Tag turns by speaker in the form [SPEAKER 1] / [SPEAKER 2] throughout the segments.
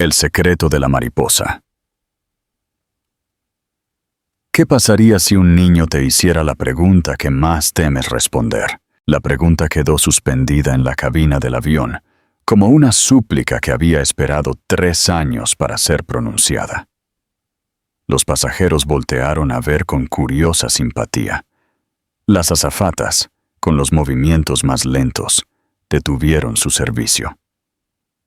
[SPEAKER 1] El secreto de la mariposa. ¿Qué pasaría si un niño te hiciera la pregunta que más temes responder? La pregunta quedó suspendida en la cabina del avión, como una súplica que había esperado 3 años para ser pronunciada. Los pasajeros voltearon a ver con curiosa simpatía. Las azafatas, con los movimientos más lentos, detuvieron su servicio.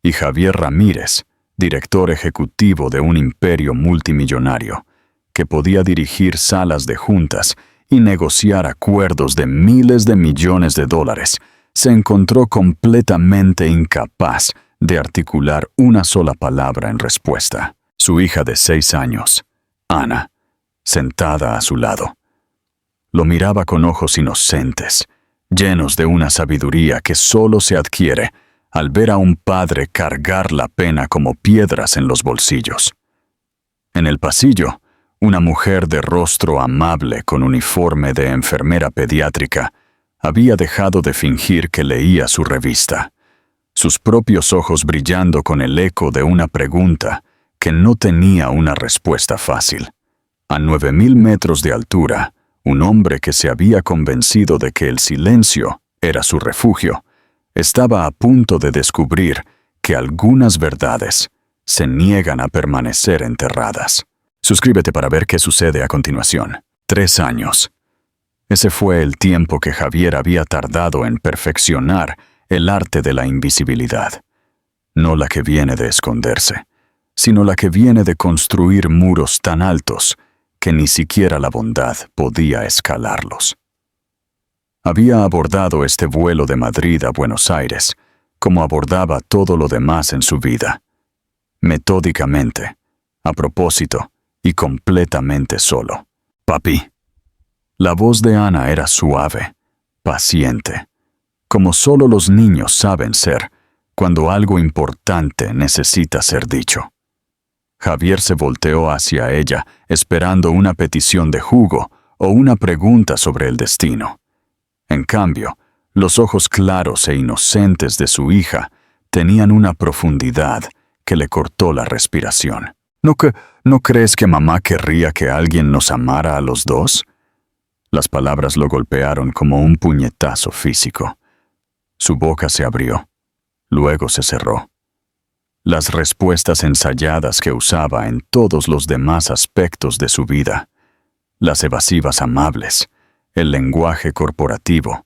[SPEAKER 1] Y Javier Ramírez, director ejecutivo de un imperio multimillonario, que podía dirigir salas de juntas y negociar acuerdos de miles de millones de dólares, se encontró completamente incapaz de articular una sola palabra en respuesta. Su hija de 6 años, Ana, sentada a su lado, lo miraba con ojos inocentes, llenos de una sabiduría que solo se adquiere al ver a un padre cargar la pena como piedras en los bolsillos. En el pasillo, una mujer de rostro amable con uniforme de enfermera pediátrica había dejado de fingir que leía su revista, sus propios ojos brillando con el eco de una pregunta que no tenía una respuesta fácil. A 9,000 metros de altura, un hombre que se había convencido de que el silencio era su refugio, estaba a punto de descubrir que algunas verdades se niegan a permanecer enterradas. Suscríbete para ver qué sucede a continuación. 3 años. Ese fue el tiempo que Javier había tardado en perfeccionar el arte de la invisibilidad. No la que viene de esconderse, sino la que viene de construir muros tan altos que ni siquiera la bondad podía escalarlos. Había abordado este vuelo de Madrid a Buenos Aires, como abordaba todo lo demás en su vida. Metódicamente, a propósito y completamente solo. Papi. La voz de Ana era suave, paciente, como solo los niños saben ser cuando algo importante necesita ser dicho. Javier se volteó hacia ella, esperando una petición de jugo o una pregunta sobre el destino. En cambio, los ojos claros e inocentes de su hija tenían una profundidad que le cortó la respiración. ¿No crees que mamá querría que alguien nos amara a los dos? Las palabras lo golpearon como un puñetazo físico. Su boca se abrió, luego se cerró. Las respuestas ensayadas que usaba en todos los demás aspectos de su vida, las evasivas amables, el lenguaje corporativo,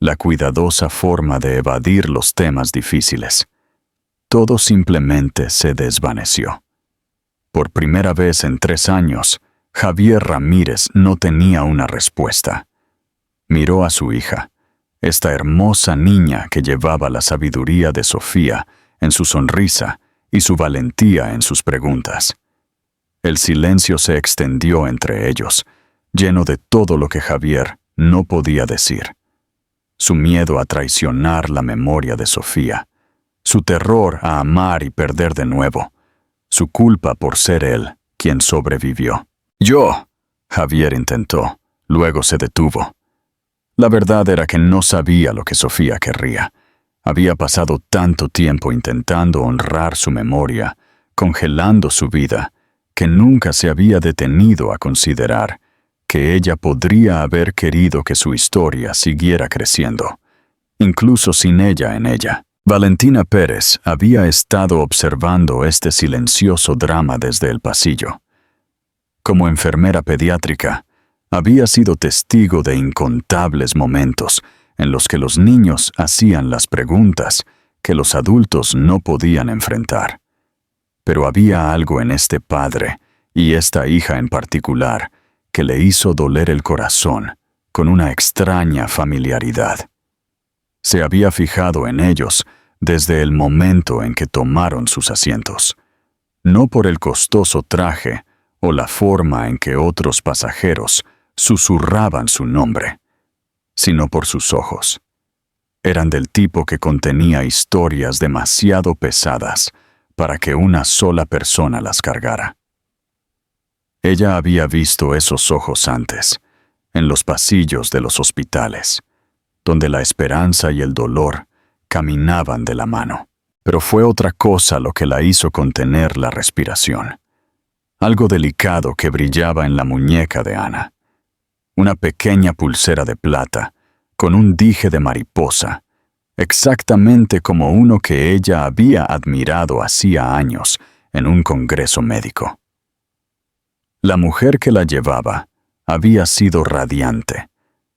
[SPEAKER 1] la cuidadosa forma de evadir los temas difíciles, todo simplemente se desvaneció. Por primera vez en 3 años, Javier Ramírez no tenía una respuesta. Miró a su hija, esta hermosa niña que llevaba la sabiduría de Sofía en su sonrisa y su valentía en sus preguntas. El silencio se extendió entre ellos, lleno de todo lo que Javier no podía decir. Su miedo a traicionar la memoria de Sofía, su terror a amar y perder de nuevo, su culpa por ser él quien sobrevivió. Javier intentó, luego se detuvo. La verdad era que no sabía lo que Sofía querría. Había pasado tanto tiempo intentando honrar su memoria, congelando su vida, que nunca se había detenido a considerar que ella podría haber querido que su historia siguiera creciendo, incluso sin ella en ella. Valentina Pérez había estado observando este silencioso drama desde el pasillo. Como enfermera pediátrica, había sido testigo de incontables momentos en los que los niños hacían las preguntas que los adultos no podían enfrentar. Pero había algo en este padre, y esta hija en particular, que le hizo doler el corazón con una extraña familiaridad. Se había fijado en ellos desde el momento en que tomaron sus asientos, no por el costoso traje o la forma en que otros pasajeros susurraban su nombre, sino por sus ojos. Eran del tipo que contenía historias demasiado pesadas para que una sola persona las cargara. Ella había visto esos ojos antes, en los pasillos de los hospitales, donde la esperanza y el dolor caminaban de la mano. pero fue otra cosa lo que la hizo contener la respiración. Algo delicado que brillaba en la muñeca de Ana. Una pequeña pulsera de plata, con un dije de mariposa, exactamente como uno que ella había admirado hacía años en un congreso médico. La mujer que la llevaba había sido radiante,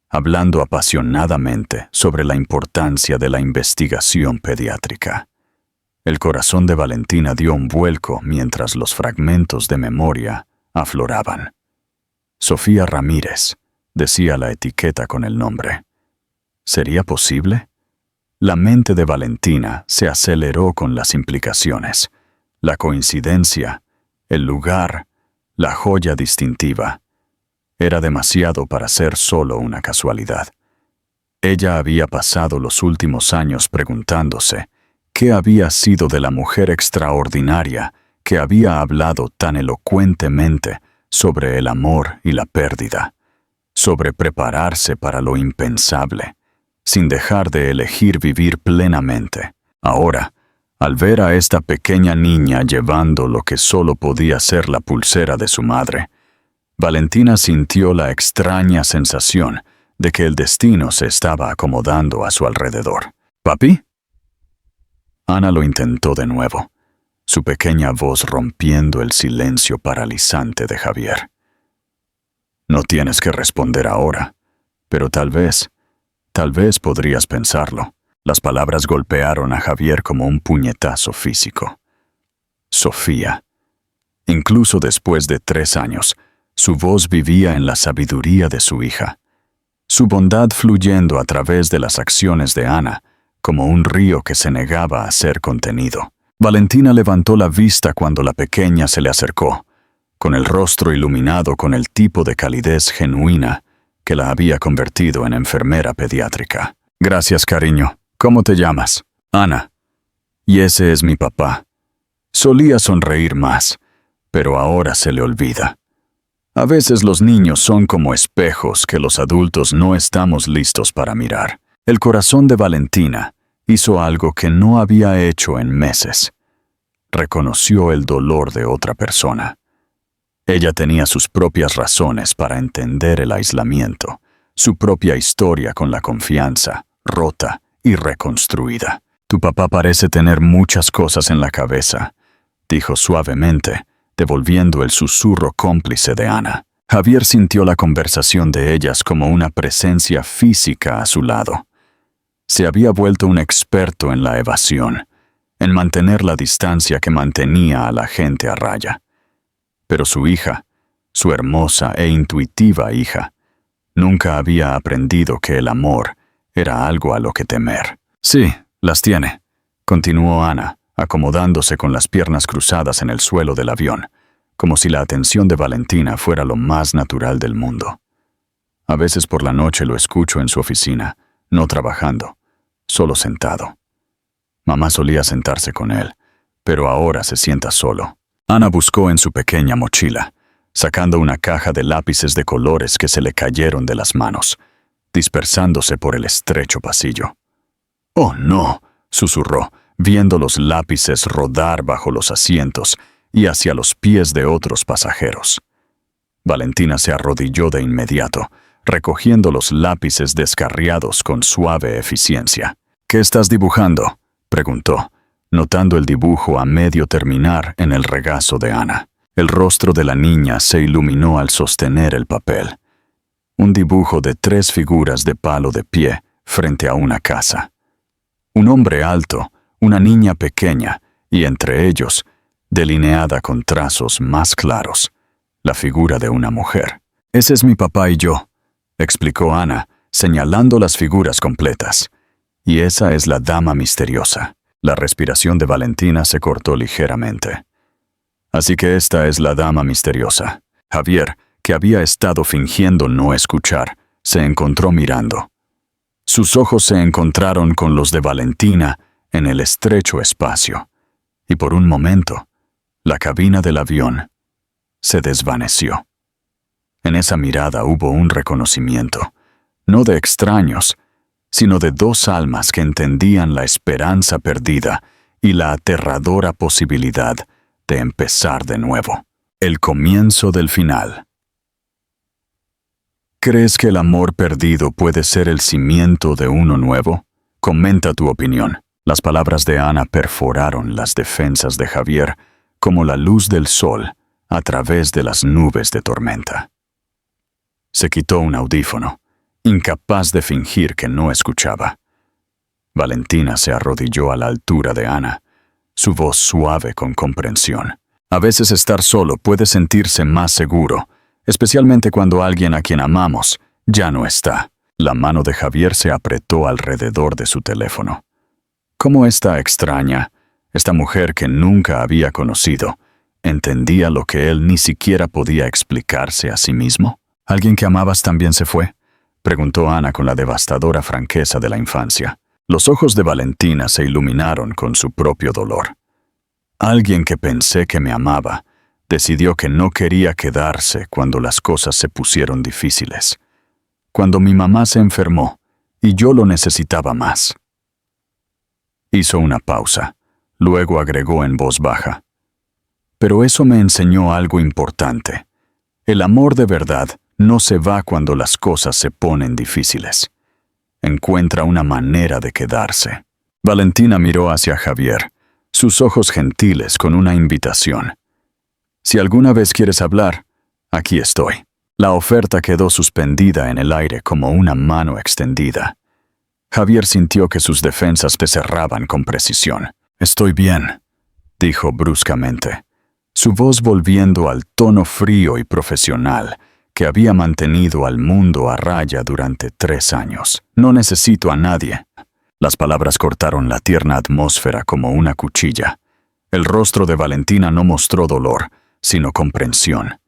[SPEAKER 1] hablando apasionadamente sobre la importancia de la investigación pediátrica. El corazón de Valentina dio un vuelco mientras los fragmentos de memoria afloraban. Sofía Ramírez, decía la etiqueta con el nombre. ¿Sería posible? La mente de Valentina se aceleró con las implicaciones, la coincidencia, el lugar, la joya distintiva. Era demasiado para ser solo una casualidad. Ella había pasado los últimos años preguntándose qué había sido de la mujer extraordinaria que había hablado tan elocuentemente sobre el amor y la pérdida, sobre prepararse para lo impensable, sin dejar de elegir vivir plenamente. Ahora, al ver a esta pequeña niña llevando lo que solo podía ser la pulsera de su madre, Valentina sintió la extraña sensación de que el destino se estaba acomodando a su alrededor. ¿Papi? Ana lo intentó de nuevo, su pequeña voz rompiendo el silencio paralizante de Javier. No tienes que responder ahora, pero tal vez podrías pensarlo. Las palabras golpearon a Javier como un puñetazo físico. Sofía. Incluso después de 3 años, su voz vivía en la sabiduría de su hija, su bondad fluyendo a través de las acciones de Ana, como un río que se negaba a ser contenido. Valentina levantó la vista cuando la pequeña se le acercó, con el rostro iluminado con el tipo de calidez genuina que la había convertido en enfermera pediátrica. Gracias, cariño. ¿Cómo te llamas? Ana. Y ese es mi papá. Solía sonreír más, pero ahora se le olvida. A veces los niños son como espejos que los adultos no estamos listos para mirar. El corazón de Valentina hizo algo que no había hecho en meses. Reconoció el dolor de otra persona. Ella tenía sus propias razones para entender el aislamiento, su propia historia con la confianza, rota y reconstruida. Tu papá parece tener muchas cosas en la cabeza, dijo suavemente, devolviendo el susurro cómplice de Ana. Javier sintió la conversación de ellas como una presencia física a su lado. Se había vuelto un experto en la evasión, en mantener la distancia que mantenía a la gente a raya. Pero su hija, su hermosa e intuitiva hija, nunca había aprendido que el amor era algo a lo que temer. Sí, las tiene, continuó Ana, acomodándose con las piernas cruzadas en el suelo del avión, como si la atención de Valentina fuera lo más natural del mundo. A veces por la noche lo escucho en su oficina, no trabajando, solo sentado. Mamá solía sentarse con él, pero ahora se sienta solo. Ana buscó en su pequeña mochila, sacando una caja de lápices de colores que se le cayeron de las manos, dispersándose por el estrecho pasillo. «Oh, no», susurró, viendo los lápices rodar bajo los asientos y hacia los pies de otros pasajeros. Valentina se arrodilló de inmediato, recogiendo los lápices descarriados con suave eficiencia. «¿Qué estás dibujando?», preguntó, notando el dibujo a medio terminar en el regazo de Ana. El rostro de la niña se iluminó al sostener el papel. Un dibujo de 3 figuras de palo de pie frente a una casa. Un hombre alto, una niña pequeña, y entre ellos, delineada con trazos más claros, la figura de una mujer. «Ese es mi papá y yo», explicó Ana, señalando las figuras completas. «Y esa es la dama misteriosa». La respiración de Valentina se cortó ligeramente. «Así que esta es la dama misteriosa». Javier, que había estado fingiendo no escuchar, se encontró mirando. Sus ojos se encontraron con los de Valentina en el estrecho espacio, y por un momento, la cabina del avión se desvaneció. En esa mirada hubo un reconocimiento, no de extraños, sino de 2 almas que entendían la esperanza perdida y la aterradora posibilidad de empezar de nuevo. El comienzo del final. ¿Crees que el amor perdido puede ser el cimiento de uno nuevo? Comenta tu opinión. Las palabras de Ana perforaron las defensas de Javier como la luz del sol a través de las nubes de tormenta. Se quitó un audífono, incapaz de fingir que no escuchaba. Valentina se arrodilló a la altura de Ana, su voz suave con comprensión. A veces estar solo puede sentirse más seguro, especialmente cuando alguien a quien amamos ya no está. La mano de Javier se apretó alrededor de su teléfono. ¿Cómo esta extraña, esta mujer que nunca había conocido, entendía lo que él ni siquiera podía explicarse a sí mismo? ¿Alguien que amabas también se fue?, preguntó Ana con la devastadora franqueza de la infancia. Los ojos de Valentina se iluminaron con su propio dolor. Alguien que pensé que me amaba, decidió que no quería quedarse cuando las cosas se pusieron difíciles. Cuando mi mamá se enfermó y yo lo necesitaba más. Hizo una pausa, luego agregó en voz baja. Pero eso me enseñó algo importante. El amor de verdad no se va cuando las cosas se ponen difíciles. Encuentra una manera de quedarse. Valentina miró hacia Javier, sus ojos gentiles con una invitación. Si alguna vez quieres hablar, aquí estoy. La oferta quedó suspendida en el aire como una mano extendida. Javier sintió que sus defensas se cerraban con precisión. «Estoy bien», dijo bruscamente, su voz volviendo al tono frío y profesional que había mantenido al mundo a raya durante 3 años. «No necesito a nadie». Las palabras cortaron la tierna atmósfera como una cuchilla. El rostro de Valentina no mostró dolor, sino comprensión.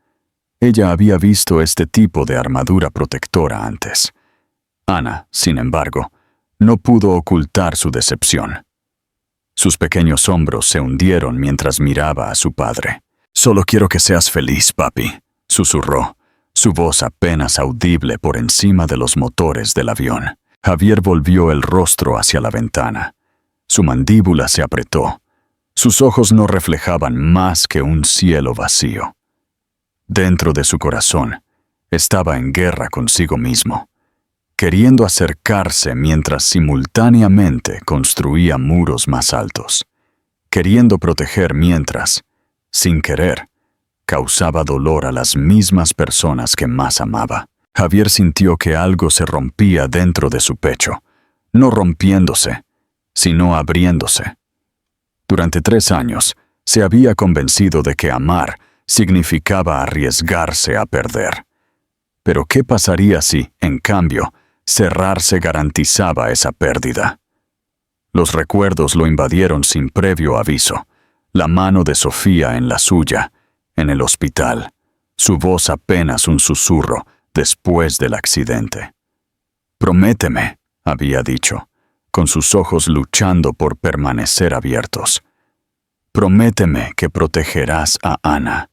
[SPEAKER 1] Ella había visto este tipo de armadura protectora antes. Ana, sin embargo, no pudo ocultar su decepción. Sus pequeños hombros se hundieron mientras miraba a su padre. «Solo quiero que seas feliz, papi», susurró, su voz apenas audible por encima de los motores del avión. Javier volvió el rostro hacia la ventana. Su mandíbula se apretó. Sus ojos no reflejaban más que un cielo vacío. Dentro de su corazón, estaba en guerra consigo mismo, queriendo acercarse mientras simultáneamente construía muros más altos, queriendo proteger mientras, sin querer, causaba dolor a las mismas personas que más amaba. Javier sintió que algo se rompía dentro de su pecho, no rompiéndose, sino abriéndose. Durante 3 años, se había convencido de que amar significaba arriesgarse a perder. Pero ¿qué pasaría si, en cambio, cerrarse garantizaba esa pérdida? Los recuerdos lo invadieron sin previo aviso. La mano de Sofía en la suya, en el hospital, su voz apenas un susurro después del accidente. «Prométeme», había dicho, con sus ojos luchando por permanecer abiertos. «Prométeme que protegerás a Ana.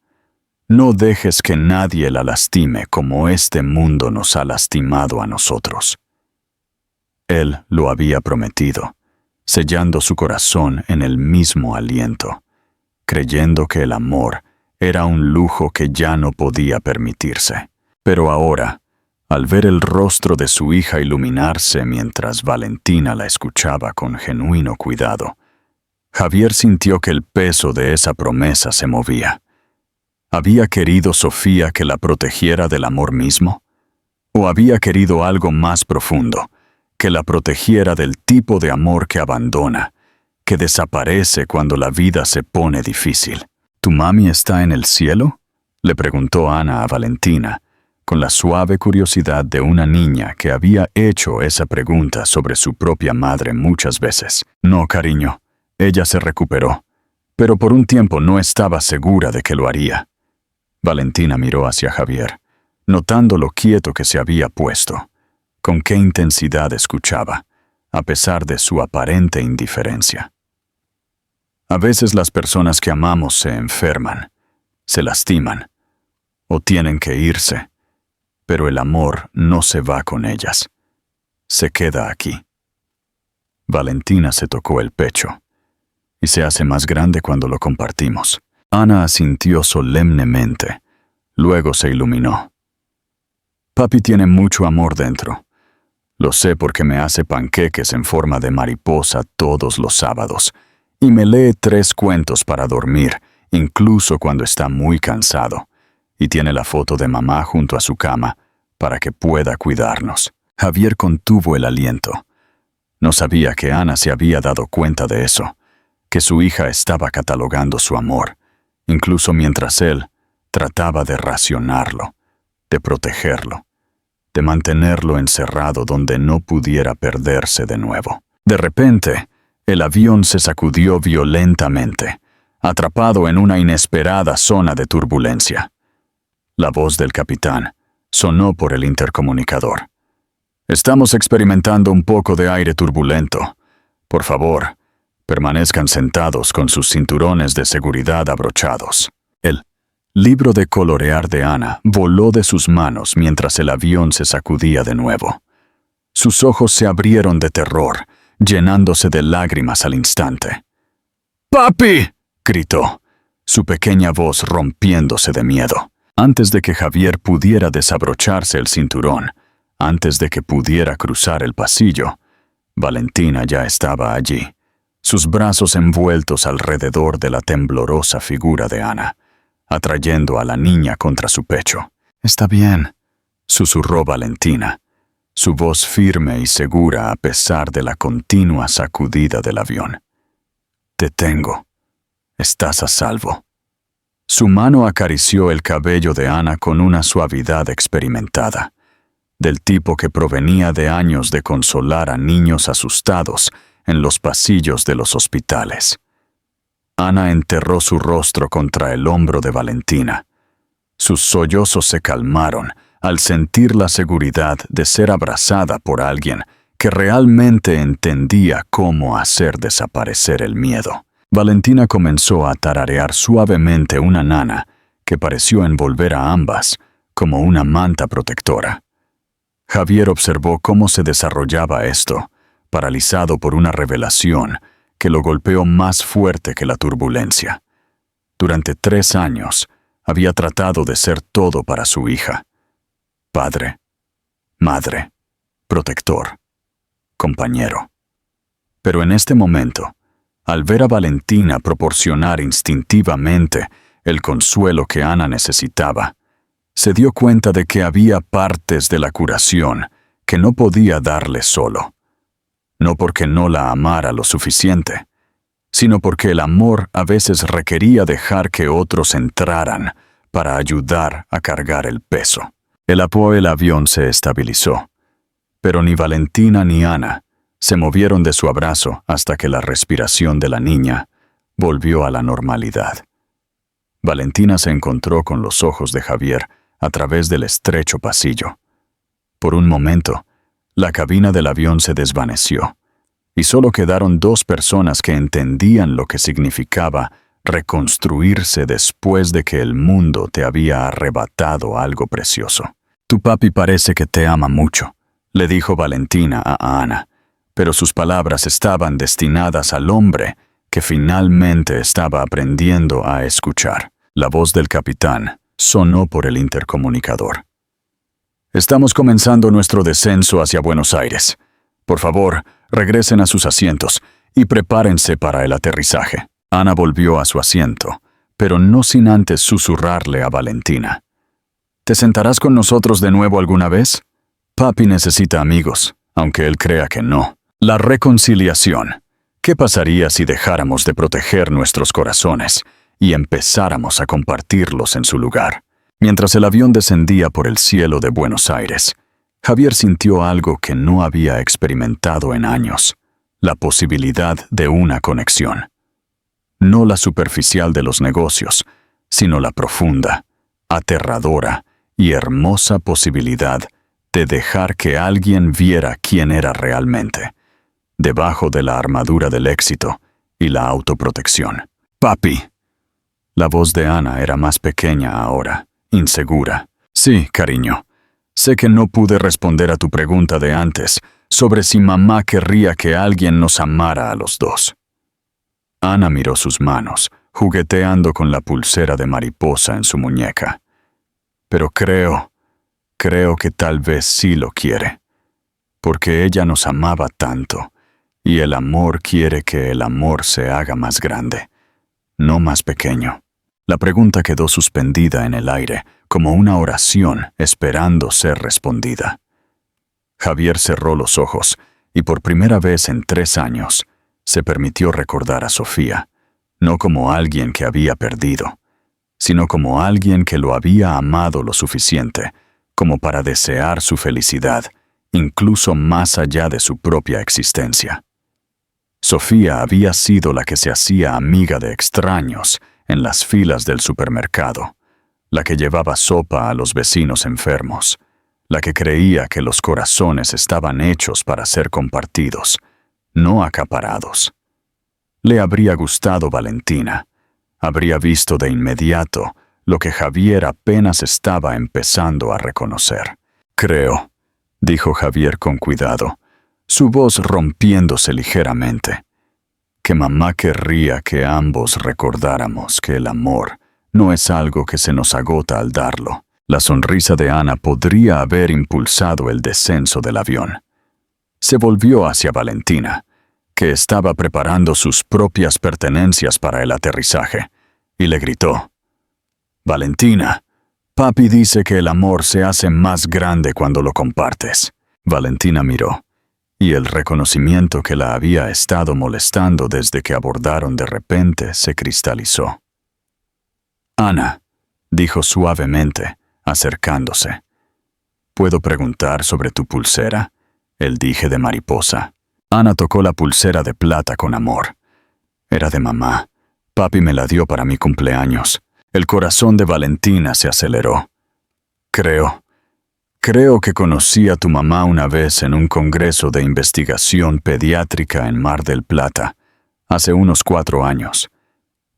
[SPEAKER 1] No dejes que nadie la lastime como este mundo nos ha lastimado a nosotros». Él lo había prometido, sellando su corazón en el mismo aliento, creyendo que el amor era un lujo que ya no podía permitirse. Pero ahora, al ver el rostro de su hija iluminarse mientras Valentina la escuchaba con genuino cuidado, Javier sintió que el peso de esa promesa se movía. ¿Había querido Sofía que la protegiera del amor mismo? ¿O había querido algo más profundo, que la protegiera del tipo de amor que abandona, que desaparece cuando la vida se pone difícil? «¿Tu mami está en el cielo?», le preguntó Ana a Valentina, con la suave curiosidad de una niña que había hecho esa pregunta sobre su propia madre muchas veces. «No, cariño, ella se recuperó, pero por un tiempo no estaba segura de que lo haría». Valentina miró hacia Javier, notando lo quieto que se había puesto, con qué intensidad escuchaba, a pesar de su aparente indiferencia. A veces las personas que amamos se enferman, se lastiman, o tienen que irse, pero el amor no se va con ellas. Se queda aquí. Valentina se tocó el pecho. y se hace más grande cuando lo compartimos. Ana asintió solemnemente. Luego se iluminó. Papi tiene mucho amor dentro. Lo sé porque me hace panqueques en forma de mariposa todos los sábados y me lee 3 cuentos para dormir, incluso cuando está muy cansado, y tiene la foto de mamá junto a su cama para que pueda cuidarnos. Javier contuvo el aliento. No sabía que Ana se había dado cuenta de eso, que su hija estaba catalogando su amor, incluso mientras él trataba de racionarlo, de protegerlo, de mantenerlo encerrado donde no pudiera perderse de nuevo. De repente, el avión se sacudió violentamente, atrapado en una inesperada zona de turbulencia. La voz del capitán sonó por el intercomunicador. Estamos experimentando un poco de aire turbulento. Por favor, permanezcan sentados con sus cinturones de seguridad abrochados. El libro de colorear de Ana voló de sus manos mientras el avión se sacudía de nuevo. Sus ojos se abrieron de terror, llenándose de lágrimas al instante. ¡Papi!, gritó, su pequeña voz rompiéndose de miedo. Antes de que Javier pudiera desabrocharse el cinturón, antes de que pudiera cruzar el pasillo, Valentina ya estaba allí, sus brazos envueltos alrededor de la temblorosa figura de Ana, atrayendo a la niña contra su pecho. «Está bien», susurró Valentina, su voz firme y segura a pesar de la continua sacudida del avión. «Te tengo. Estás a salvo». Su mano acarició el cabello de Ana con una suavidad experimentada, del tipo que provenía de años de consolar a niños asustados en los pasillos de los hospitales. Ana enterró su rostro contra el hombro de Valentina. Sus sollozos se calmaron al sentir la seguridad de ser abrazada por alguien que realmente entendía cómo hacer desaparecer el miedo. Valentina comenzó a tararear suavemente una nana que pareció envolver a ambas como una manta protectora. Javier observó cómo se desarrollaba esto, paralizado por una revelación que lo golpeó más fuerte que la turbulencia. Durante 3 años, había tratado de ser todo para su hija. Padre, madre, protector, compañero. Pero en este momento, al ver a Valentina proporcionar instintivamente el consuelo que Ana necesitaba, se dio cuenta de que había partes de la curación que no podía darle solo. No porque no la amara lo suficiente, sino porque el amor a veces requería dejar que otros entraran para ayudar a cargar el peso. El avión se estabilizó, pero ni Valentina ni Ana se movieron de su abrazo hasta que la respiración de la niña volvió a la normalidad. Valentina se encontró con los ojos de Javier a través del estrecho pasillo. Por un momento, la cabina del avión se desvaneció, y solo quedaron 2 personas que entendían lo que significaba reconstruirse después de que el mundo te había arrebatado algo precioso. «Tu papi parece que te ama mucho», le dijo Valentina a Ana, pero sus palabras estaban destinadas al hombre que finalmente estaba aprendiendo a escuchar. La voz del capitán sonó por el intercomunicador. «Estamos comenzando nuestro descenso hacia Buenos Aires. Por favor, regresen a sus asientos y prepárense para el aterrizaje». Ana volvió a su asiento, pero no sin antes susurrarle a Valentina. «¿Te sentarás con nosotros de nuevo alguna vez? Papi necesita amigos, aunque él crea que no». La reconciliación. ¿Qué pasaría si dejáramos de proteger nuestros corazones y empezáramos a compartirlos en su lugar? Mientras el avión descendía por el cielo de Buenos Aires, Javier sintió algo que no había experimentado en años: la posibilidad de una conexión. No la superficial de los negocios, sino la profunda, aterradora y hermosa posibilidad de dejar que alguien viera quién era realmente, debajo de la armadura del éxito y la autoprotección. «Papi». La voz de Ana era más pequeña ahora, insegura. «Sí, cariño. Sé que no pude responder a tu pregunta de antes sobre si mamá querría que alguien nos amara a los 2». Ana miró sus manos, jugueteando con la pulsera de mariposa en su muñeca. Pero creo que tal vez sí lo quiere, porque ella nos amaba tanto, y el amor quiere que el amor se haga más grande, no más pequeño. La pregunta quedó suspendida en el aire, como una oración esperando ser respondida. Javier cerró los ojos, y por primera vez en 3 años, se permitió recordar a Sofía, no como alguien que había perdido, sino como alguien que lo había amado lo suficiente como para desear su felicidad, incluso más allá de su propia existencia. Sofía había sido la que se hacía amiga de extraños en las filas del supermercado, la que llevaba sopa a los vecinos enfermos, la que creía que los corazones estaban hechos para ser compartidos, no acaparados. Le habría gustado Valentina. Habría visto de inmediato lo que Javier apenas estaba empezando a reconocer. Creo, dijo Javier con cuidado, su voz rompiéndose ligeramente, que mamá querría que ambos recordáramos que el amor no es algo que se nos agota al darlo. La sonrisa de Ana podría haber impulsado el descenso del avión. Se volvió hacia Valentina, que estaba preparando sus propias pertenencias para el aterrizaje, y le gritó: «Valentina, papi dice que el amor se hace más grande cuando lo compartes». Valentina miró, y el reconocimiento que la había estado molestando desde que abordaron de repente se cristalizó. «Ana», dijo suavemente, acercándose, «¿puedo preguntar sobre tu pulsera, el dije de mariposa?» Ana tocó la pulsera de plata con amor. Era de mamá. Papi me la dio para mi cumpleaños. El corazón de Valentina se aceleró. Creo que conocí a tu mamá una vez en un congreso de investigación pediátrica en Mar del Plata, hace unos 4 años.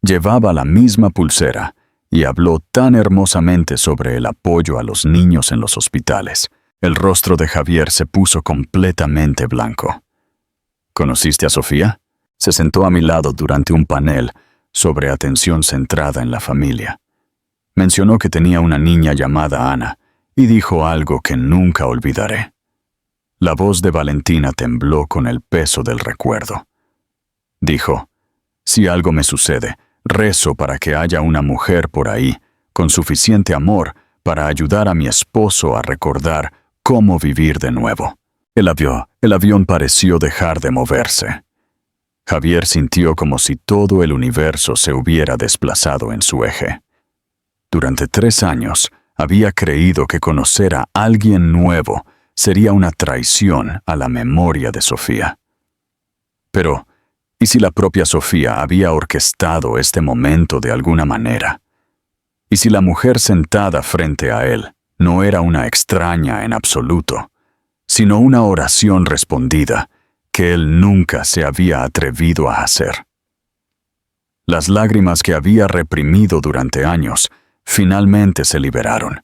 [SPEAKER 1] Llevaba la misma pulsera y habló tan hermosamente sobre el apoyo a los niños en los hospitales. El rostro de Javier se puso completamente blanco. ¿Conociste a Sofía? Se sentó a mi lado durante un panel sobre atención centrada en la familia. Mencionó que tenía una niña llamada Ana y dijo algo que nunca olvidaré. La voz de Valentina tembló con el peso del recuerdo. Dijo: «Si algo me sucede, rezo para que haya una mujer por ahí, con suficiente amor para ayudar a mi esposo a recordar cómo vivir de nuevo». El avión pareció dejar de moverse. Javier sintió como si todo el universo se hubiera desplazado en su eje. Durante 3 años, había creído que conocer a alguien nuevo sería una traición a la memoria de Sofía. Pero, ¿y si la propia Sofía había orquestado este momento de alguna manera? ¿Y si la mujer sentada frente a él no era una extraña en absoluto, sino una oración respondida que él nunca se había atrevido a hacer? Las lágrimas que había reprimido durante años finalmente se liberaron,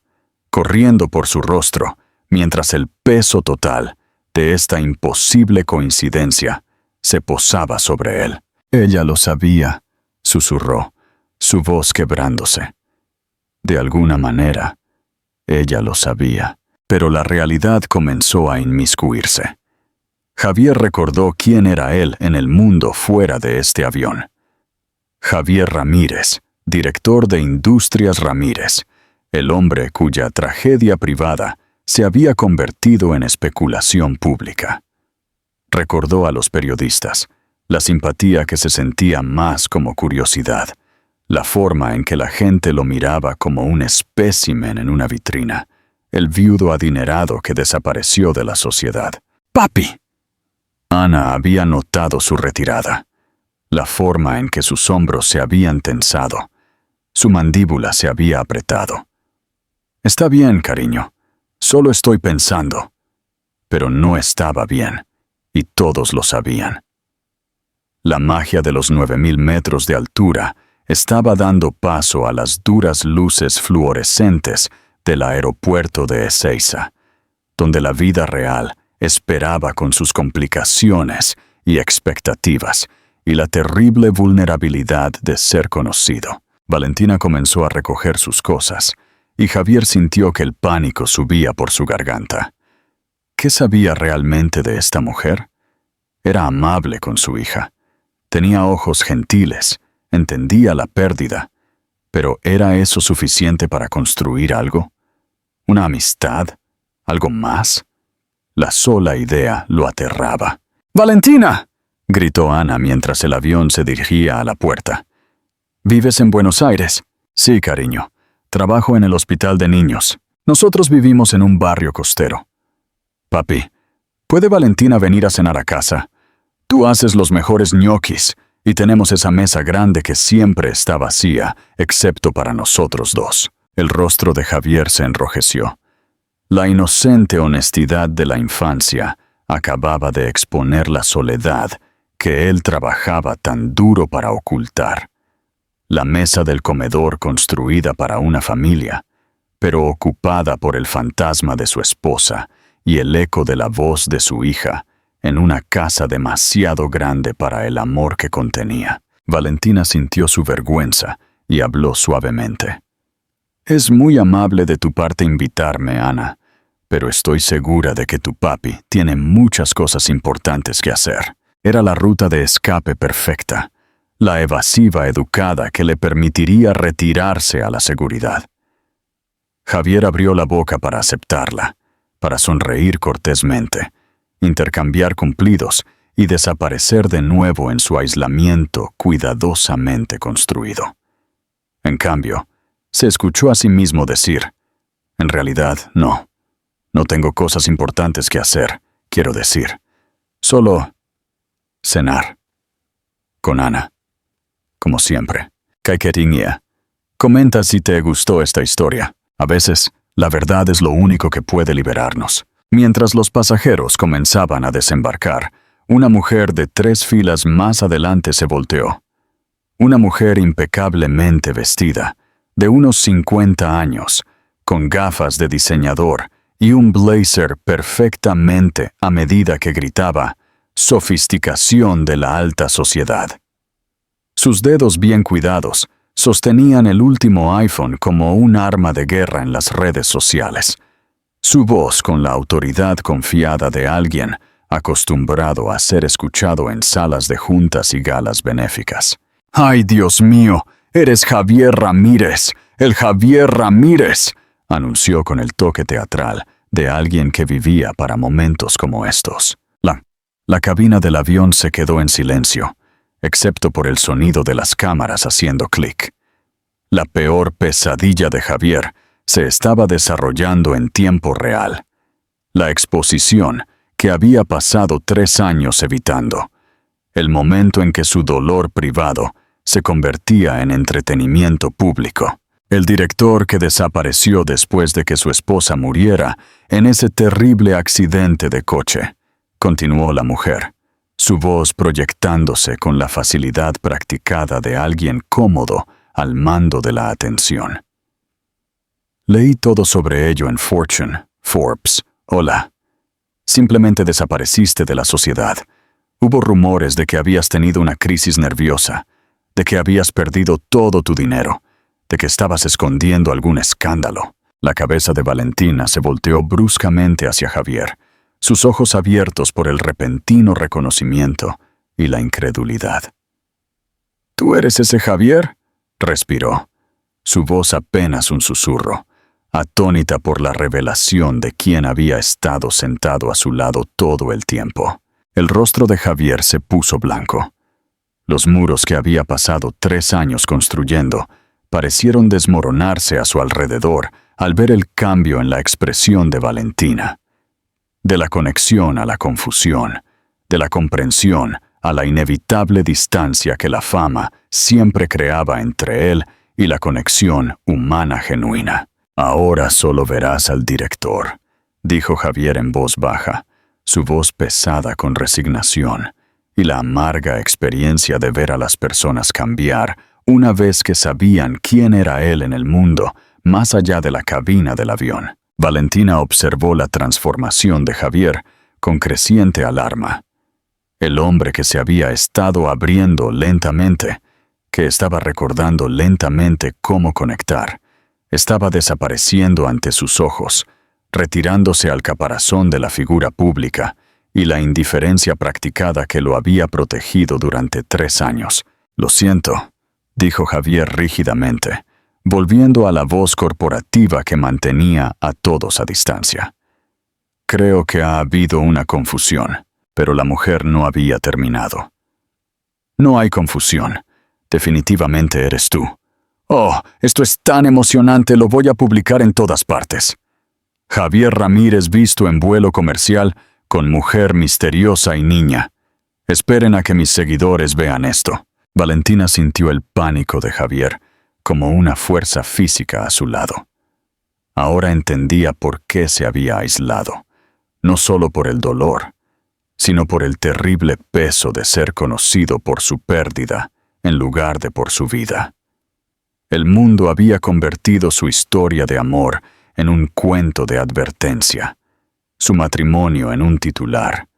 [SPEAKER 1] corriendo por su rostro, mientras el peso total de esta imposible coincidencia se posaba sobre él. «Ella lo sabía», susurró, su voz quebrándose. De alguna manera, ella lo sabía. Pero la realidad comenzó a inmiscuirse. Javier recordó quién era él en el mundo fuera de este avión. Javier Ramírez, director de Industrias Ramírez, el hombre cuya tragedia privada se había convertido en especulación pública. Recordó a los periodistas, la simpatía que se sentía más como curiosidad, la forma en que la gente lo miraba como un espécimen en una vitrina, el viudo adinerado que desapareció de la sociedad. «¡Papi!». Ana había notado su retirada, la forma en que sus hombros se habían tensado, su mandíbula se había apretado. «Está bien, cariño, solo estoy pensando». Pero no estaba bien, y todos lo sabían. La magia de los 9.000 metros de altura estaba dando paso a las duras luces fluorescentes del aeropuerto de Ezeiza, donde la vida real esperaba con sus complicaciones y expectativas, y la terrible vulnerabilidad de ser conocido. Valentina comenzó a recoger sus cosas, y Javier sintió que el pánico subía por su garganta. ¿Qué sabía realmente de esta mujer? Era amable con su hija. Tenía ojos gentiles, entendía la pérdida. Pero ¿era eso suficiente para construir algo? ¿Una amistad? ¿Algo más? La sola idea lo aterraba. ¡Valentina!, gritó Ana mientras el avión se dirigía a la puerta. ¿Vives en Buenos Aires? Sí, cariño. Trabajo en el hospital de niños. Nosotros vivimos en un barrio costero. Papi, ¿puede Valentina venir a cenar a casa? Tú haces los mejores ñoquis y tenemos esa mesa grande que siempre está vacía, excepto para nosotros dos. El rostro de Javier se enrojeció. La inocente honestidad de la infancia acababa de exponer la soledad que él trabajaba tan duro para ocultar. La mesa del comedor construida para una familia, pero ocupada por el fantasma de su esposa y el eco de la voz de su hija, en una casa demasiado grande para el amor que contenía. Valentina sintió su vergüenza y habló suavemente. Es muy amable de tu parte invitarme, Ana, pero estoy segura de que tu papi tiene muchas cosas importantes que hacer. Era la ruta de escape perfecta, la evasiva educada que le permitiría retirarse a la seguridad. Javier abrió la boca para aceptarla, para sonreír cortésmente, intercambiar cumplidos y desaparecer de nuevo en su aislamiento cuidadosamente construido. En cambio, se escuchó a sí mismo decir, en realidad, no tengo cosas importantes que hacer, quiero decir. Solo cenar. Con Ana. Como siempre. Caiquetinha. Comenta si te gustó esta historia. A veces, la verdad es lo único que puede liberarnos. Mientras los pasajeros comenzaban a desembarcar, una mujer de 3 filas más adelante se volteó. Una mujer impecablemente vestida, de unos 50 años, con gafas de diseñador y un blazer perfectamente a medida que gritaba «sofisticación de la alta sociedad». Sus dedos bien cuidados sostenían el último iPhone como un arma de guerra en las redes sociales. Su voz con la autoridad confiada de alguien acostumbrado a ser escuchado en salas de juntas y galas benéficas. «¡Ay, Dios mío! ¡Eres Javier Ramírez! ¡El Javier Ramírez!», anunció con el toque teatral de alguien que vivía para momentos como estos. La cabina del avión se quedó en silencio, excepto por el sonido de las cámaras haciendo clic. La peor pesadilla de Javier se estaba desarrollando en tiempo real. La exposición que había pasado 3 años evitando. El momento en que su dolor privado se convertía en entretenimiento público. El director que desapareció después de que su esposa muriera en ese terrible accidente de coche, continuó la mujer, su voz proyectándose con la facilidad practicada de alguien cómodo al mando de la atención. Leí todo sobre ello en Fortune, Forbes. Hola. Simplemente desapareciste de la sociedad. Hubo rumores de que habías tenido una crisis nerviosa, de que habías perdido todo tu dinero, de que estabas escondiendo algún escándalo. La cabeza de Valentina se volteó bruscamente hacia Javier, sus ojos abiertos por el repentino reconocimiento y la incredulidad. «¿Tú eres ese Javier?», respiró, su voz apenas un susurro, atónita por la revelación de quién había estado sentado a su lado todo el tiempo. El rostro de Javier se puso blanco. Los muros que había pasado 3 años construyendo parecieron desmoronarse a su alrededor al ver el cambio en la expresión de Valentina. De la conexión a la confusión, de la comprensión a la inevitable distancia que la fama siempre creaba entre él y la conexión humana genuina. «Ahora solo verás al director», dijo Javier en voz baja, su voz pesada con resignación, y la amarga experiencia de ver a las personas cambiar una vez que sabían quién era él en el mundo, más allá de la cabina del avión. Valentina observó la transformación de Javier con creciente alarma. el hombre que se había estado abriendo lentamente, que estaba recordando lentamente cómo conectar, estaba desapareciendo ante sus ojos, retirándose al caparazón de la figura pública y la indiferencia practicada que lo había protegido durante 3 años. «Lo siento», dijo Javier rígidamente, volviendo a la voz corporativa que mantenía a todos a distancia. «Creo que ha habido una confusión», pero la mujer no había terminado. «No hay confusión. Definitivamente eres tú. Oh, esto es tan emocionante, lo voy a publicar en todas partes. Javier Ramírez visto en vuelo comercial con mujer misteriosa y niña. Esperen a que mis seguidores vean esto». Valentina sintió el pánico de Javier como una fuerza física a su lado. Ahora entendía por qué se había aislado, no solo por el dolor, sino por el terrible peso de ser conocido por su pérdida en lugar de por su vida. El mundo había convertido su historia de amor en un cuento de advertencia, su matrimonio en un titular,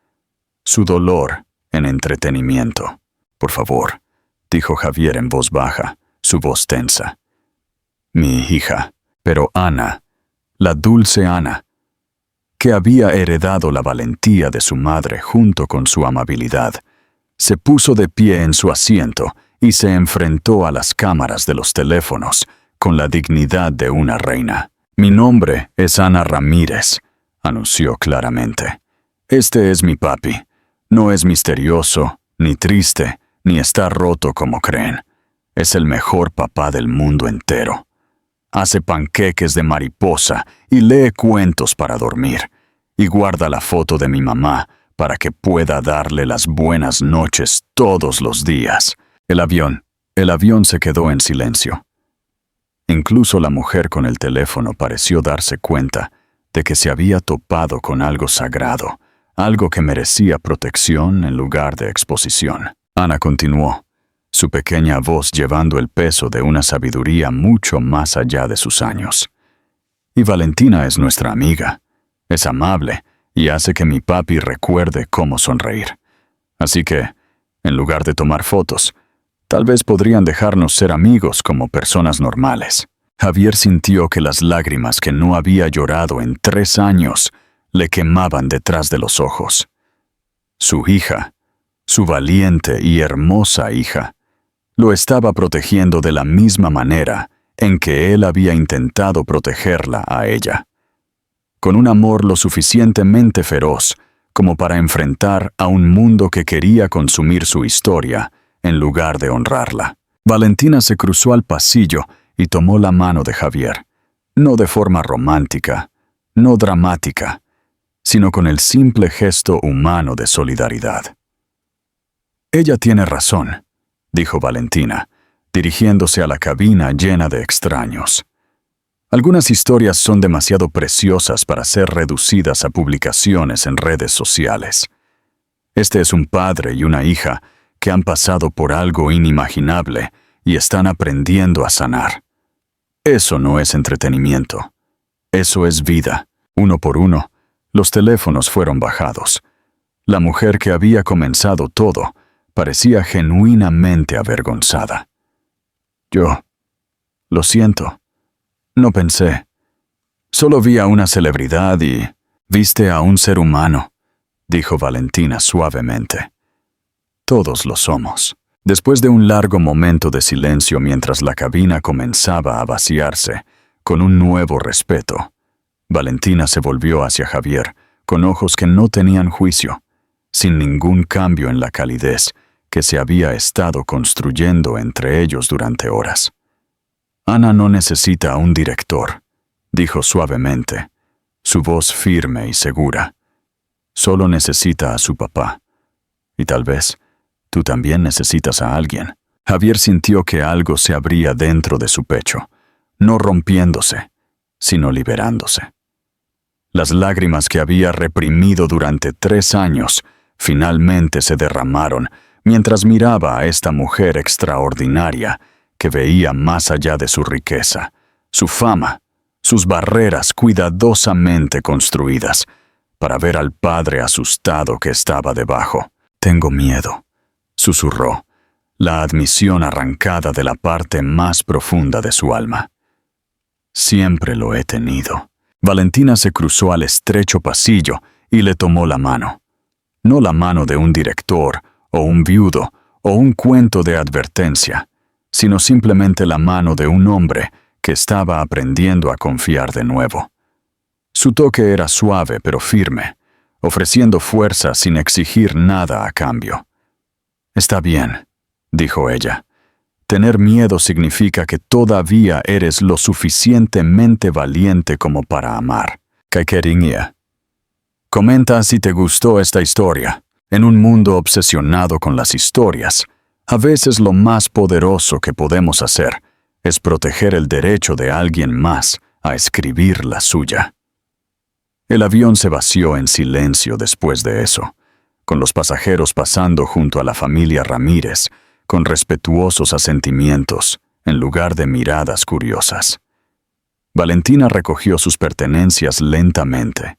[SPEAKER 1] su dolor en entretenimiento. «Por favor», dijo Javier en voz baja, su voz tensa. «Mi hija», pero Ana, la dulce Ana, que había heredado la valentía de su madre junto con su amabilidad, se puso de pie en su asiento y se enfrentó a las cámaras de los teléfonos con la dignidad de una reina. «Mi nombre es Ana Ramírez», anunció claramente. «Este es mi papi. No es misterioso, ni triste, ni está roto como creen. Es el mejor papá del mundo entero. Hace panqueques de mariposa y lee cuentos para dormir, y guarda la foto de mi mamá para que pueda darle las buenas noches todos los días». El avión se quedó en silencio. Incluso la mujer con el teléfono pareció darse cuenta de que se había topado con algo sagrado, algo que merecía protección en lugar de exposición. Ana continuó, su pequeña voz llevando el peso de una sabiduría mucho más allá de sus años. «Y Valentina es nuestra amiga. Es amable y hace que mi papi recuerde cómo sonreír. Así que, en lugar de tomar fotos, tal vez podrían dejarnos ser amigos como personas normales». Javier sintió que las lágrimas que no había llorado en 3 años le quemaban detrás de los ojos. Su hija, su valiente y hermosa hija, lo estaba protegiendo de la misma manera en que él había intentado protegerla a ella, con un amor lo suficientemente feroz como para enfrentar a un mundo que quería consumir su historia en lugar de honrarla. Valentina se cruzó al pasillo y tomó la mano de Javier, no de forma romántica, no dramática, sino con el simple gesto humano de solidaridad. «Ella tiene razón», dijo Valentina, dirigiéndose a la cabina llena de extraños. «Algunas historias son demasiado preciosas para ser reducidas a publicaciones en redes sociales. Este es un padre y una hija que han pasado por algo inimaginable y están aprendiendo a sanar. Eso no es entretenimiento. Eso es vida». Uno por uno, los teléfonos fueron bajados. La mujer que había comenzado todo parecía genuinamente avergonzada. «Lo siento. No pensé. Solo vi a una celebridad y viste a un ser humano», dijo Valentina suavemente. «Todos lo somos». Después de un largo momento de silencio mientras la cabina comenzaba a vaciarse, con un nuevo respeto, Valentina se volvió hacia Javier, con ojos que no tenían juicio, sin ningún cambio en la calidez que se había estado construyendo entre ellos durante horas. «Ana no necesita a un director», dijo suavemente, su voz firme y segura. «Solo necesita a su papá. Y tal vez tú también necesitas a alguien». Javier sintió que algo se abría dentro de su pecho, no rompiéndose, sino liberándose. Las lágrimas que había reprimido durante 3 años finalmente se derramaron mientras miraba a esta mujer extraordinaria que veía más allá de su riqueza, su fama, sus barreras cuidadosamente construidas, para ver al padre asustado que estaba debajo. Tengo miedo, susurró, la admisión arrancada de la parte más profunda de su alma. Siempre lo he tenido. Valentina se cruzó al estrecho pasillo y le tomó la mano. No la mano de un director, o un viudo, o un cuento de advertencia, sino simplemente la mano de un hombre que estaba aprendiendo a confiar de nuevo. Su toque era suave pero firme, ofreciendo fuerza sin exigir nada a cambio. «Está bien», dijo ella. «Tener miedo significa que todavía eres lo suficientemente valiente como para amar». Kaikeringia. Comenta si te gustó esta historia. En un mundo obsesionado con las historias, a veces lo más poderoso que podemos hacer es proteger el derecho de alguien más a escribir la suya. El avión se vació en silencio después de eso, con los pasajeros pasando junto a la familia Ramírez, con respetuosos asentimientos, en lugar de miradas curiosas. Valentina recogió sus pertenencias lentamente,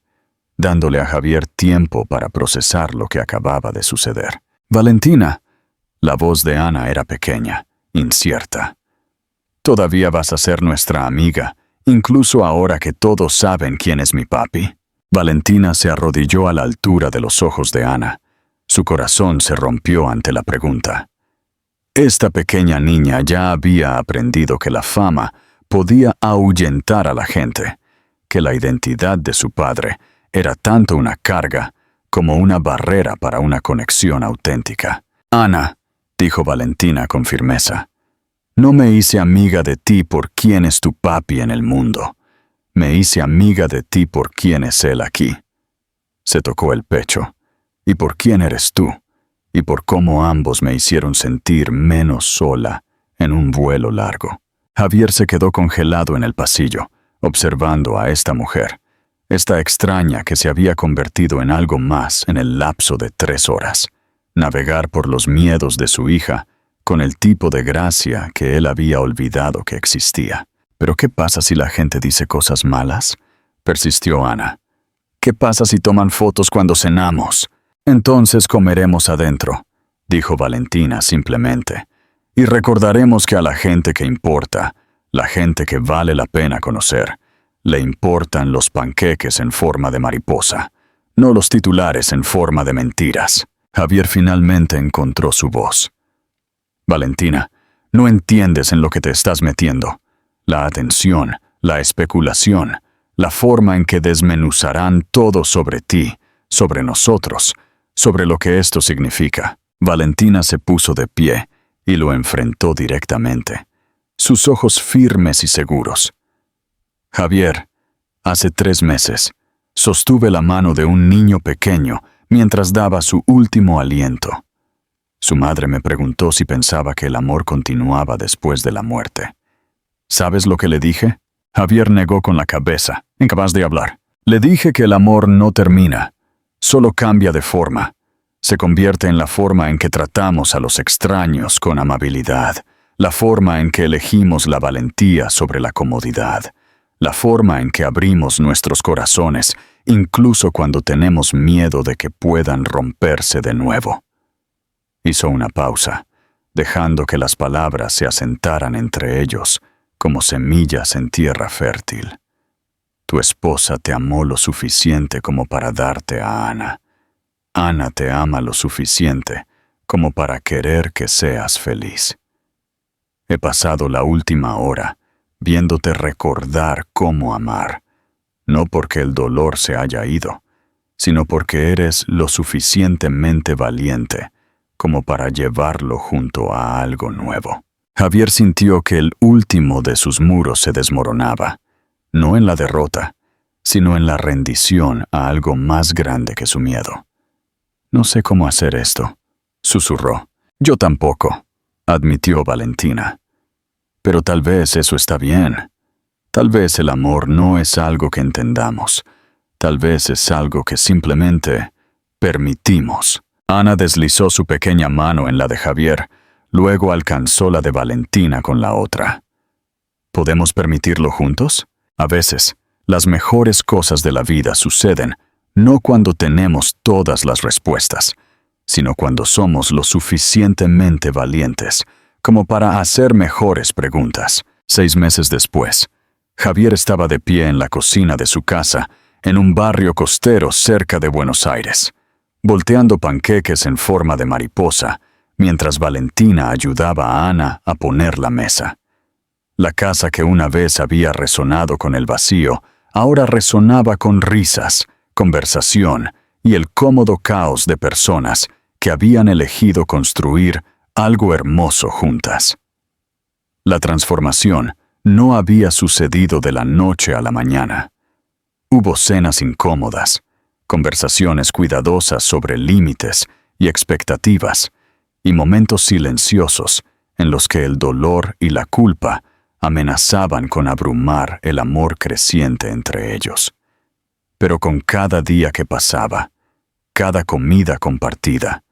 [SPEAKER 1] dándole a Javier tiempo para procesar lo que acababa de suceder. «Valentina», la voz de Ana era pequeña, incierta. «¿Todavía vas a ser nuestra amiga, incluso ahora que todos saben quién es mi papi?» Valentina se arrodilló a la altura de los ojos de Ana. Su corazón se rompió ante la pregunta. Esta pequeña niña ya había aprendido que la fama podía ahuyentar a la gente, que la identidad de su padre era tanto una carga como una barrera para una conexión auténtica. «Ana», dijo Valentina con firmeza, «no me hice amiga de ti por quién es tu papi en el mundo. Me hice amiga de ti por quién es él aquí». Se tocó el pecho. «¿Y por quién eres tú?» Y por cómo ambos me hicieron sentir menos sola en un vuelo largo. Javier se quedó congelado en el pasillo, observando a esta mujer, esta extraña que se había convertido en algo más en el lapso de 3 horas. Navegar por los miedos de su hija, con el tipo de gracia que él había olvidado que existía. «¿Pero qué pasa si la gente dice cosas malas?», persistió Ana. «¿Qué pasa si toman fotos cuando cenamos? Entonces comeremos adentro», dijo Valentina simplemente, «y recordaremos que a la gente que importa, la gente que vale la pena conocer, le importan los panqueques en forma de mariposa, no los titulares en forma de mentiras». Javier finalmente encontró su voz. «Valentina, no entiendes en lo que te estás metiendo. La atención, la especulación, la forma en que desmenuzarán todo sobre ti, sobre nosotros, sobre lo que esto significa». Valentina se puso de pie y lo enfrentó directamente, sus ojos firmes y seguros. «Javier, hace 3 meses, sostuve la mano de un niño pequeño mientras daba su último aliento. Su madre me preguntó si pensaba que el amor continuaba después de la muerte. ¿Sabes lo que le dije?». Javier negó con la cabeza, incapaz de hablar. «Le dije que el amor no termina, solo cambia de forma. Se convierte en la forma en que tratamos a los extraños con amabilidad, la forma en que elegimos la valentía sobre la comodidad, la forma en que abrimos nuestros corazones, incluso cuando tenemos miedo de que puedan romperse de nuevo». Hizo una pausa, dejando que las palabras se asentaran entre ellos, como semillas en tierra fértil. «Tu esposa te amó lo suficiente como para darte a Ana. Ana te ama lo suficiente como para querer que seas feliz. He pasado la última hora viéndote recordar cómo amar, no porque el dolor se haya ido, sino porque eres lo suficientemente valiente como para llevarlo junto a algo nuevo». Javier sintió que el último de sus muros se desmoronaba, no en la derrota, sino en la rendición a algo más grande que su miedo. «No sé cómo hacer esto», susurró. «Yo tampoco», admitió Valentina. «Pero tal vez eso está bien. Tal vez el amor no es algo que entendamos. Tal vez es algo que simplemente permitimos». Ana deslizó su pequeña mano en la de Javier, luego alcanzó la de Valentina con la otra. ¿Podemos permitirlo juntos? A veces, las mejores cosas de la vida suceden no cuando tenemos todas las respuestas, sino cuando somos lo suficientemente valientes como para hacer mejores preguntas. 6 meses después, Javier estaba de pie en la cocina de su casa, en un barrio costero cerca de Buenos Aires, volteando panqueques en forma de mariposa, mientras Valentina ayudaba a Ana a poner la mesa. La casa que una vez había resonado con el vacío, ahora resonaba con risas, conversación y el cómodo caos de personas que habían elegido construir algo hermoso juntas. La transformación no había sucedido de la noche a la mañana. Hubo cenas incómodas, conversaciones cuidadosas sobre límites y expectativas, y momentos silenciosos en los que el dolor y la culpa amenazaban con abrumar el amor creciente entre ellos. Pero con cada día que pasaba, cada comida compartida,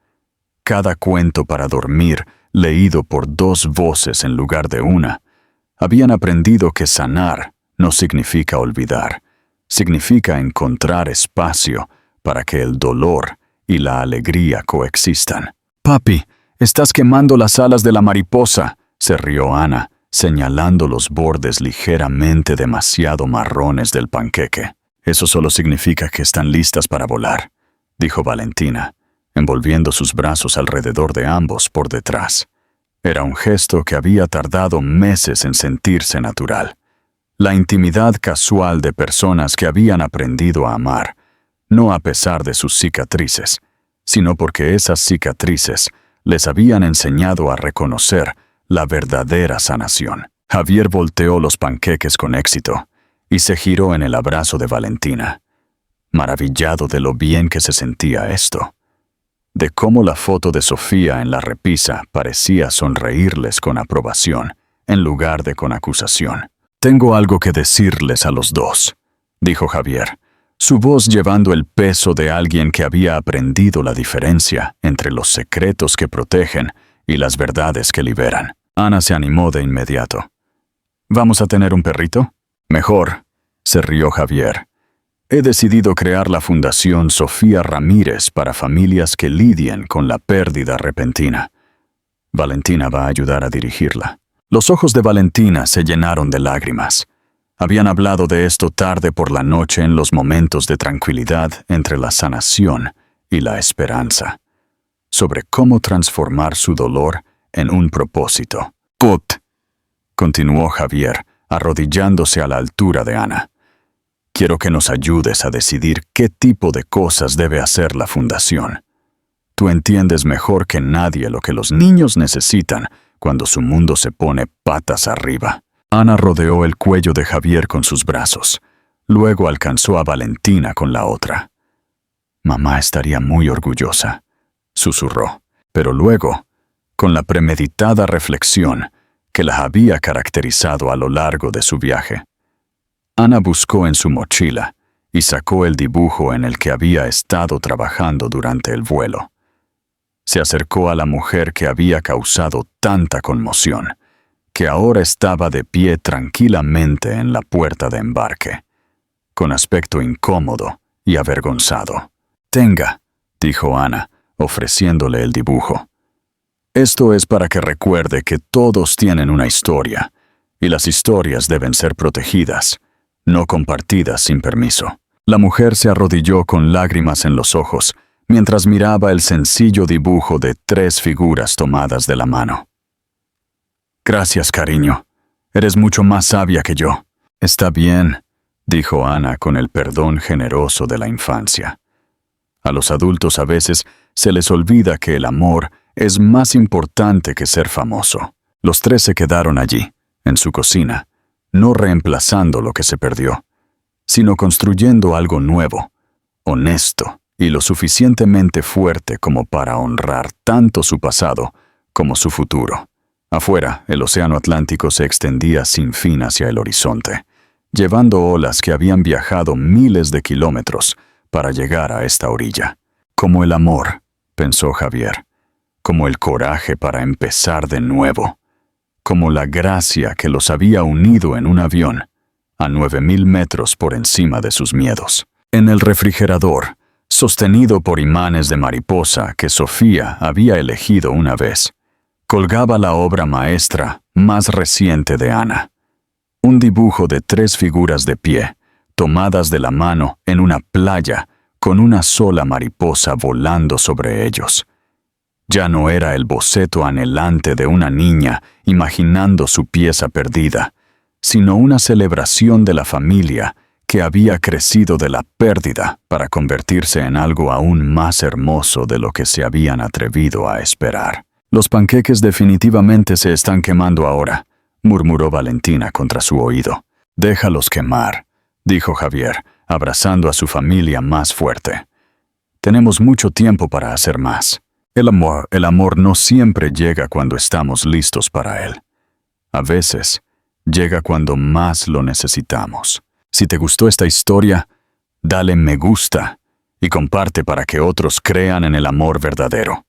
[SPEAKER 1] cada cuento para dormir leído por 2 voces en lugar de una, habían aprendido que sanar no significa olvidar, significa encontrar espacio para que el dolor y la alegría coexistan. «Papi, estás quemando las alas de la mariposa», se rió Ana, señalando los bordes ligeramente demasiado marrones del panqueque. «Eso solo significa que están listas para volar», dijo Valentina, envolviendo sus brazos alrededor de ambos por detrás. Era un gesto que había tardado meses en sentirse natural. La intimidad casual de personas que habían aprendido a amar, no a pesar de sus cicatrices, sino porque esas cicatrices les habían enseñado a reconocer la verdadera sanación. Javier volteó los panqueques con éxito y se giró en el abrazo de Valentina, maravillado de lo bien que se sentía esto, de cómo la foto de Sofía en la repisa parecía sonreírles con aprobación en lugar de con acusación. «Tengo algo que decirles a los dos», dijo Javier, su voz llevando el peso de alguien que había aprendido la diferencia entre los secretos que protegen y las verdades que liberan. Ana se animó de inmediato. «¿Vamos a tener un perrito?» «Mejor», se rió Javier. «He decidido crear la Fundación Sofía Ramírez para familias que lidien con la pérdida repentina. Valentina va a ayudar a dirigirla». Los ojos de Valentina se llenaron de lágrimas. Habían hablado de esto tarde por la noche en los momentos de tranquilidad entre la sanación y la esperanza, sobre cómo transformar su dolor en un propósito. «Put», continuó Javier, arrodillándose a la altura de Ana. «Quiero que nos ayudes a decidir qué tipo de cosas debe hacer la fundación. Tú entiendes mejor que nadie lo que los niños necesitan cuando su mundo se pone patas arriba». Ana rodeó el cuello de Javier con sus brazos. Luego alcanzó a Valentina con la otra. «Mamá estaría muy orgullosa», susurró. Pero luego, con la premeditada reflexión que la había caracterizado a lo largo de su viaje, Ana buscó en su mochila y sacó el dibujo en el que había estado trabajando durante el vuelo. Se acercó a la mujer que había causado tanta conmoción, que ahora estaba de pie tranquilamente en la puerta de embarque, con aspecto incómodo y avergonzado. «Tenga», dijo Ana, ofreciéndole el dibujo. «Esto es para que recuerde que todos tienen una historia, y las historias deben ser protegidas, no compartidas sin permiso». La mujer se arrodilló con lágrimas en los ojos, mientras miraba el sencillo dibujo de 3 figuras tomadas de la mano. «Gracias, cariño. Eres mucho más sabia que yo». «Está bien», dijo Ana con el perdón generoso de la infancia. A los adultos a veces se les olvida que el amor es más importante que ser famoso. Los 3 se quedaron allí, en su cocina, no reemplazando lo que se perdió, sino construyendo algo nuevo, honesto y lo suficientemente fuerte como para honrar tanto su pasado como su futuro. Afuera, el océano Atlántico se extendía sin fin hacia el horizonte, llevando olas que habían viajado miles de kilómetros para llegar a esta orilla. Como el amor, pensó Javier, como el coraje para empezar de nuevo, como la gracia que los había unido en un avión, a 9.000 metros por encima de sus miedos. En el refrigerador, sostenido por imanes de mariposa que Sofía había elegido una vez, colgaba la obra maestra más reciente de Ana. Un dibujo de 3 figuras de pie, tomadas de la mano en una playa, con una sola mariposa volando sobre ellos. Ya no era el boceto anhelante de una niña imaginando su pieza perdida, sino una celebración de la familia que había crecido de la pérdida para convertirse en algo aún más hermoso de lo que se habían atrevido a esperar. «Los panqueques definitivamente se están quemando ahora», murmuró Valentina contra su oído. «Déjalos quemar», dijo Javier, abrazando a su familia más fuerte. «Tenemos mucho tiempo para hacer más. El amor no siempre llega cuando estamos listos para él. A veces, llega cuando más lo necesitamos. Si te gustó esta historia, dale me gusta y comparte para que otros crean en el amor verdadero.